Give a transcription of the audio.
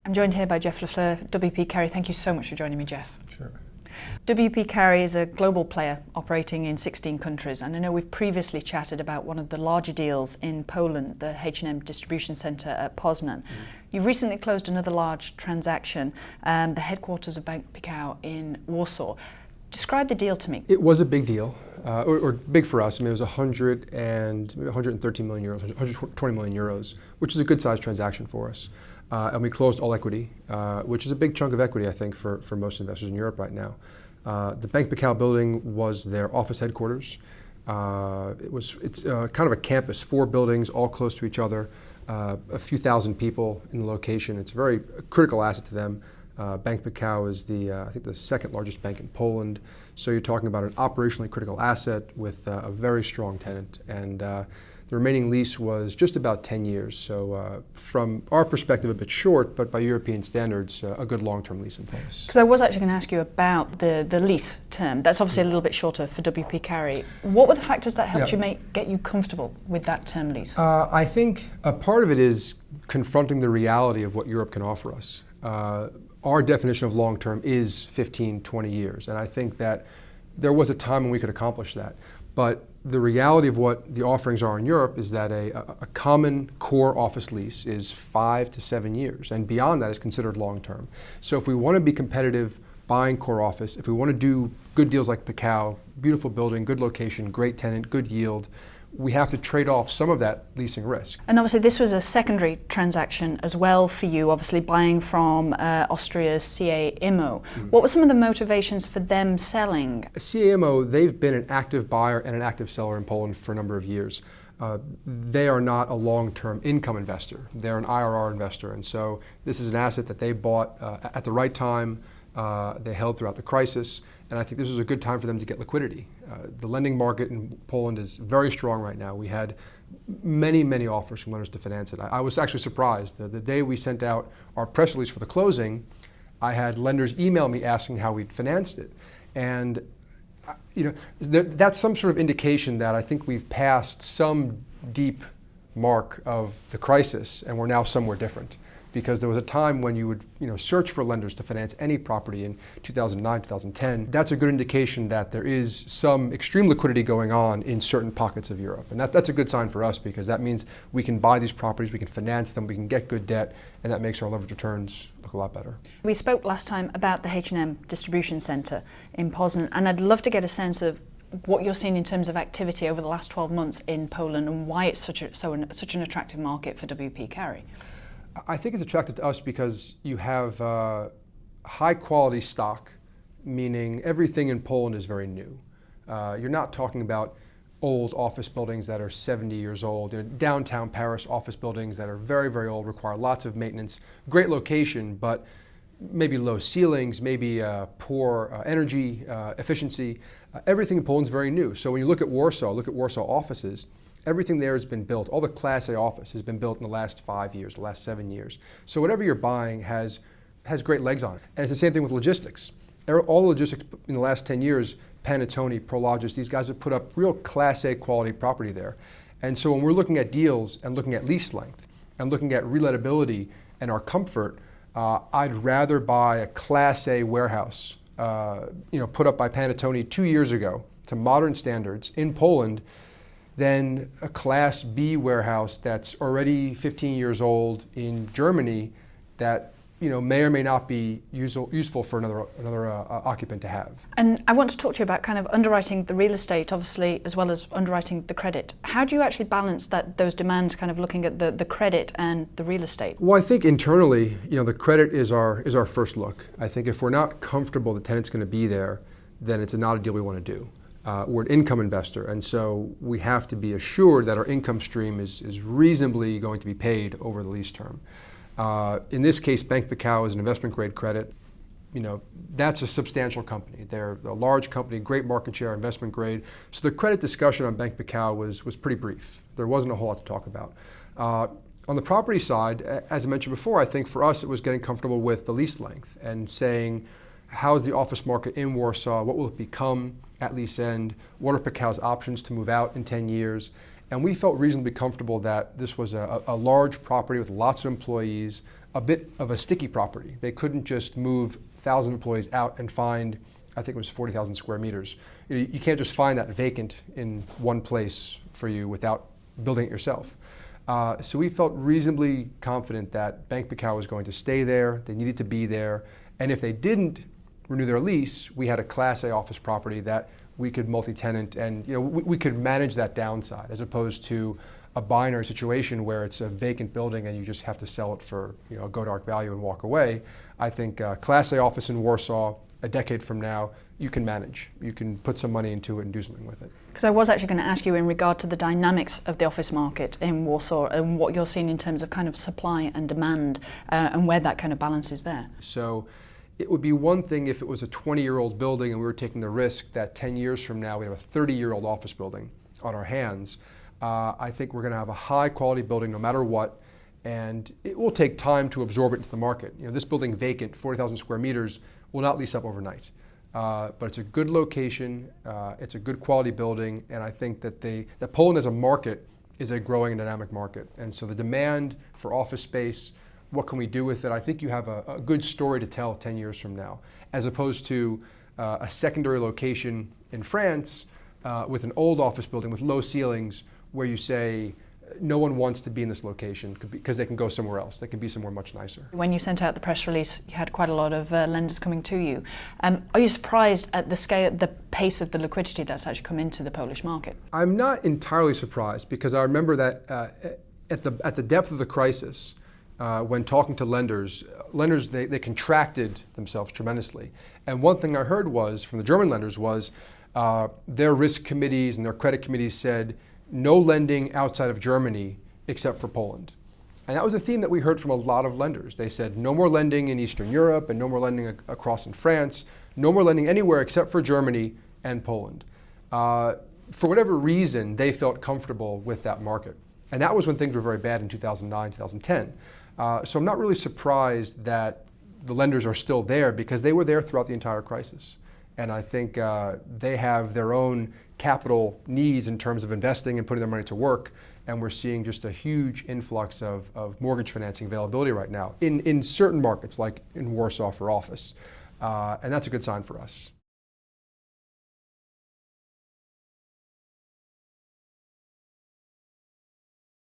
I'm joined here by Jeff Lefleur, WP Carey. Thank you so much for joining me, Jeff. Sure. WP Carey is a global player operating in 16 countries, and I know we've previously chatted about one of the larger deals in Poland, the H&M distribution centre at Poznan. You've recently closed another large transaction, the headquarters of Bank Pekao in Warsaw. Describe the deal to me. It was a big deal, or big for us. I mean, it was 113 million euros, 120 million euros, which is a good-sized transaction for us. And we closed all equity, which is a big chunk of equity, I think, for most investors in Europe right now. The Bank Pekao building was their office headquarters. It's kind of a campus, 4 buildings, all close to each other, a few thousand people in the location. It's a very critical asset to them. Bank Pekao is I think the second largest bank in Poland. So you're talking about an operationally critical asset with a very strong tenant. And the remaining lease was just about 10 years. So from our perspective, a bit short, but by European standards, a good long-term lease in place. Because I was actually going to ask you about the lease term. That's obviously a little bit shorter for WP Carey. What were the factors that helped you get you comfortable with that term lease? I think a part of it is confronting the reality of what Europe can offer us. Our definition of long-term is 15, 20 years. And I think that there was a time when we could accomplish that. But the reality of what the offerings are in Europe is that a common core office lease is 5 to 7 years. And beyond that is considered long-term. So if we want to be competitive buying core office, if we want to do good deals like Pekao, beautiful building, good location, great tenant, good yield, we have to trade off some of that leasing risk. And obviously this was a secondary transaction as well for you, obviously buying from Austria's CA Immo. What were some of the motivations for them selling? CA Immo, they've been an active buyer and an active seller in Poland for a number of years. They are not a long-term income investor. They're an IRR investor. And so this is an asset that they bought at the right time. They held throughout the crisis. And I think this was a good time for them to get liquidity. The lending market in Poland is very strong right now. We had many, many offers from lenders to finance it. I was actually surprised. The day we sent out our press release for the closing, I had lenders email me asking how we'd financed it. And that's some sort of indication that I think we've passed some deep mark of the crisis and we're now somewhere different. Because there was a time when you would search for lenders to finance any property in 2009, 2010. That's a good indication that there is some extreme liquidity going on in certain pockets of Europe. And that's a good sign for us because that means we can buy these properties, we can finance them, we can get good debt, and that makes our leverage returns look a lot better. We spoke last time about the H&M distribution centre in Poznan, and I'd love to get a sense of what you're seeing in terms of activity over the last 12 months in Poland and why it's such an attractive market for WP Carey. I think it's attractive to us because you have high quality stock, meaning everything in Poland is very new. You're not talking about old office buildings that are 70 years old. Downtown Paris office buildings that are very, very old, require lots of maintenance. Great location, but maybe low ceilings, maybe poor energy efficiency. Everything in Poland is very new. So when you look at Warsaw offices, everything there has been built. All the Class A office has been built in the last 5 years, the last 7 years. So whatever you're buying has great legs on it. And it's the same thing with logistics. All the logistics in the last 10 years, Panattoni, Prologis, these guys have put up real Class A quality property there. And so when we're looking at deals and looking at lease length and looking at relatability and our comfort, I'd rather buy a Class A warehouse put up by Panattoni 2 years ago to modern standards in Poland than a Class B warehouse that's already 15 years old in Germany that may or may not be useful for another occupant to have. And I want to talk to you about kind of underwriting the real estate, obviously, as well as underwriting the credit. How do you actually balance those demands, kind of looking at the credit and the real estate? Well, I think internally, the credit is our first look. I think if we're not comfortable the tenant's going to be there, then it's not a deal we want to do. We're an income investor, and so we have to be assured that our income stream is reasonably going to be paid over the lease term. In this case, Bank Pekao is an investment grade credit. That's a substantial company. They're a large company, great market share, investment grade. So the credit discussion on Bank Pekao was pretty brief. There wasn't a whole lot to talk about. On the property side, as I mentioned before, I think for us it was getting comfortable with the lease length and saying, how's the office market in Warsaw? What will it become at lease end? What are Pekao's options to move out in 10 years? And we felt reasonably comfortable that this was a large property with lots of employees, a bit of a sticky property. They couldn't just move 1,000 employees out and find, I think it was 40,000 square meters. You can't just find that vacant in one place for you without building it yourself. So we felt reasonably confident that Bank Pekao was going to stay there, they needed to be there, and if they didn't renew their lease, we had a Class A office property that we could multi-tenant, and we could manage that downside as opposed to a binary situation where it's a vacant building and you just have to sell it for a go dark value and walk away. I think Class A office in Warsaw, a decade from now, you can manage. You can put some money into it and do something with it. Because I was actually going to ask you in regard to the dynamics of the office market in Warsaw and what you're seeing in terms of kind of supply and demand and where that kind of balance is there. So it would be one thing if it was a 20-year-old building and we were taking the risk that 10 years from now we have a 30-year-old office building on our hands. I think we're going to have a high-quality building no matter what, and it will take time to absorb it into the market. This building vacant, 40,000 square meters, will not lease up overnight. But it's a good location, it's a good quality building, and I think that Poland as a market is a growing and dynamic market. And so the demand for office space, what can we do with it? I think you have a good story to tell 10 years from now, as opposed to a secondary location in France with an old office building with low ceilings where you say, no one wants to be in this location because they can go somewhere else. They can be somewhere much nicer. When you sent out the press release, you had quite a lot of lenders coming to you. Are you surprised at the scale, the pace of the liquidity that's actually come into the Polish market? I'm not entirely surprised because I remember that at the depth of the crisis, when talking to lenders, they contracted themselves tremendously. And one thing I heard was from the German lenders was their risk committees and their credit committees said, no lending outside of Germany except for Poland. And that was a theme that we heard from a lot of lenders. They said no more lending in Eastern Europe and no more lending across in France, no more lending anywhere except for Germany and Poland. For whatever reason, they felt comfortable with that market. And that was when things were very bad in 2009, 2010. So I'm not really surprised that the lenders are still there because they were there throughout the entire crisis. And I think they have their own capital needs in terms of investing and putting their money to work. And we're seeing just a huge influx of mortgage financing availability right now in certain markets, like in Warsaw for office. And that's a good sign for us.